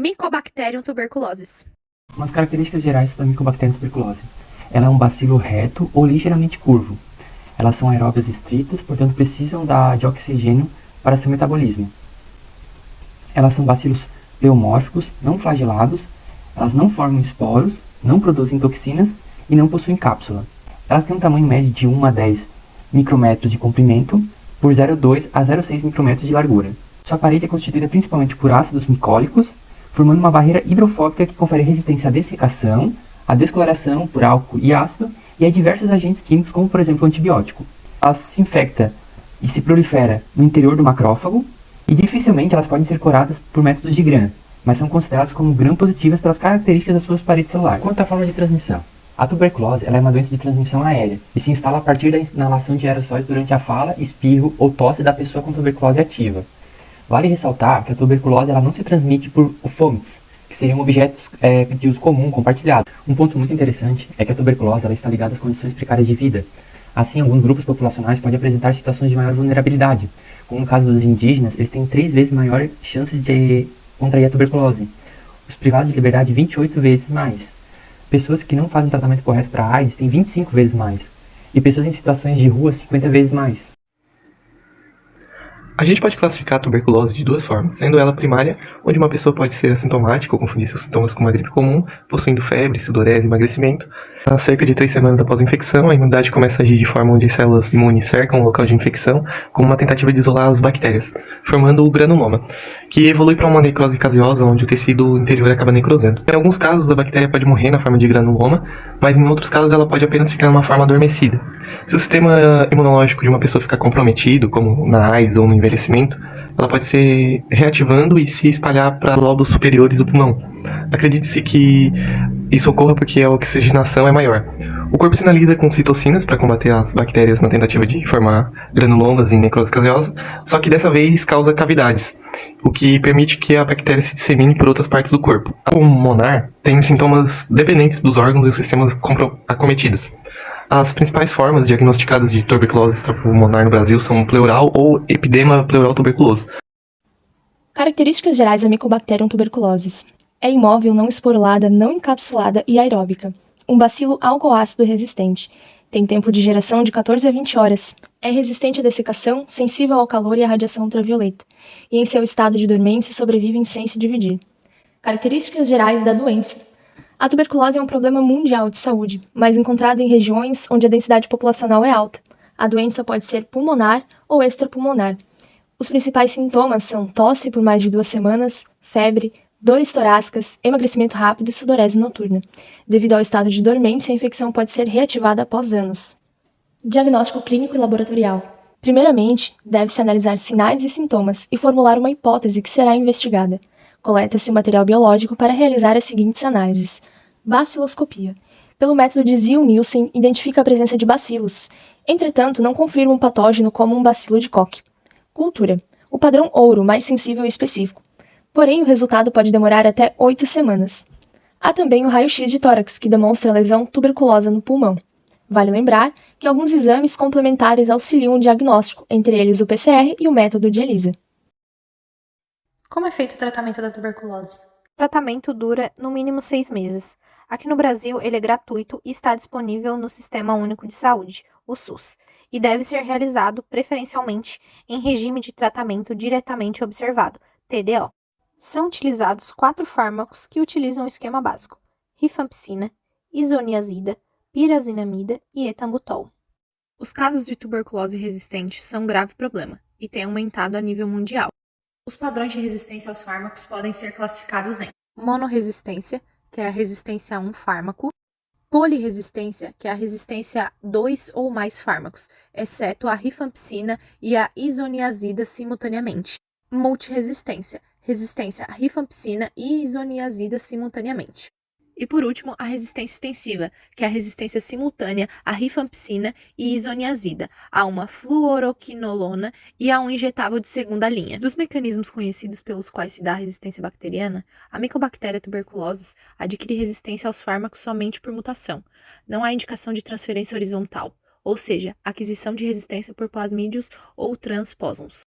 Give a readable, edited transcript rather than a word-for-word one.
Mycobacterium tuberculosis. Umas características gerais da Mycobacterium tuberculose. Ela é um bacilo reto ou ligeiramente curvo. Elas são aeróbias estritas, portanto precisam de oxigênio para seu metabolismo. Elas são bacilos pleomórficos, não flagelados, elas não formam esporos, não produzem toxinas e não possuem cápsula. Elas têm um tamanho médio de 1 a 10 micrômetros de comprimento por 0,2 a 0,6 micrômetros de largura. Sua parede é constituída principalmente por ácidos micólicos, formando uma barreira hidrofóbica que confere resistência à dessecação, à descoloração por álcool e ácido e a diversos agentes químicos, como por exemplo o antibiótico. Ela se infecta e se prolifera no interior do macrófago e dificilmente elas podem ser curadas por métodos de Gram, mas são consideradas como gram-positivas pelas características das suas paredes celulares. Quanto à forma de transmissão, a tuberculose ela é uma doença de transmissão aérea e se instala a partir da inalação de aerossóis durante a fala, espirro ou tosse da pessoa com tuberculose ativa. Vale ressaltar que a tuberculose ela não se transmite por fomites, que seriam objetos de uso comum, compartilhado. Um ponto muito interessante é que a tuberculose ela está ligada às condições precárias de vida. Assim, alguns grupos populacionais podem apresentar situações de maior vulnerabilidade. Como no caso dos indígenas, eles têm 3 vezes maior chance de contrair a tuberculose. Os privados de liberdade, 28 vezes mais. Pessoas que não fazem tratamento correto para AIDS têm 25 vezes mais. E pessoas em situações de rua, 50 vezes mais. A gente pode classificar a tuberculose de 2 formas, sendo ela primária, onde uma pessoa pode ser assintomática ou confundir seus sintomas com uma gripe comum, possuindo febre, sudorese e emagrecimento. Há cerca de 3 semanas após a infecção, a imunidade começa a agir de forma onde as células imunes cercam o local de infecção, como uma tentativa de isolar as bactérias, formando o granuloma, que evolui para uma necrose caseosa, onde o tecido interior acaba necrosando. Em alguns casos, a bactéria pode morrer na forma de granuloma, mas em outros casos ela pode apenas ficar numa forma adormecida. Se o sistema imunológico de uma pessoa ficar comprometido, como na AIDS ou no envelhecimento, ela pode ser reativando e se espalhar para lobos superiores do pulmão. Acredite-se que isso ocorra porque a oxigenação é maior. O corpo sinaliza com citocinas para combater as bactérias na tentativa de formar granulomas em necrose caseosa, só que dessa vez causa cavidades, o que permite que a bactéria se dissemine por outras partes do corpo. A pulmonar tem sintomas dependentes dos órgãos e os sistemas acometidos. As principais formas diagnosticadas de tuberculose extrapulmonar no Brasil são pleural ou epidema pleural tuberculoso. Características gerais da Mycobacterium tuberculosis. É imóvel, não esporulada, não encapsulada e aeróbica. Um bacilo álcool-ácido resistente. Tem tempo de geração de 14 a 20 horas. É resistente à dessecação, sensível ao calor e à radiação ultravioleta. E em seu estado de dormência sobrevivem sem se dividir. Características gerais da doença. A tuberculose é um problema mundial de saúde, mas encontrada em regiões onde a densidade populacional é alta. A doença pode ser pulmonar ou extrapulmonar. Os principais sintomas são tosse por mais de 2 semanas, febre, dores torácicas, emagrecimento rápido e sudorese noturna. Devido ao estado de dormência, a infecção pode ser reativada após anos. Diagnóstico clínico e laboratorial. Primeiramente, deve-se analisar sinais e sintomas e formular uma hipótese que será investigada. Coleta-se o material biológico para realizar as seguintes análises. Baciloscopia. Pelo método de Ziel-Nielsen, identifica a presença de bacilos. Entretanto, não confirma um patógeno como um bacilo de Koch. Cultura. O padrão ouro, mais sensível e específico. Porém, o resultado pode demorar até 8 semanas. Há também o raio-x de tórax, que demonstra lesão tuberculosa no pulmão. Vale lembrar que alguns exames complementares auxiliam o diagnóstico, entre eles o PCR e o método de ELISA. Como é feito o tratamento da tuberculose? O tratamento dura no mínimo 6 meses. Aqui no Brasil, ele é gratuito e está disponível no Sistema Único de Saúde, o SUS, e deve ser realizado preferencialmente em regime de tratamento diretamente observado, TDO. São utilizados 4 fármacos que utilizam o esquema básico: rifampicina, isoniazida, pirazinamida e etambutol. Os casos de tuberculose resistente são um grave problema e têm aumentado a nível mundial. Os padrões de resistência aos fármacos podem ser classificados em monorresistência, que é a resistência a um fármaco, polirresistência, que é a resistência a 2 ou mais fármacos, exceto a rifampicina e a isoniazida simultaneamente, multiresistência, resistência a rifampicina e isoniazida simultaneamente. E por último, a resistência extensiva, que é a resistência simultânea à rifampicina e isoniazida, a uma fluoroquinolona e a um injetável de segunda linha. Dos mecanismos conhecidos pelos quais se dá a resistência bacteriana, a Mycobacteria tuberculosis adquire resistência aos fármacos somente por mutação. Não há indicação de transferência horizontal, ou seja, aquisição de resistência por plasmídios ou transpósons.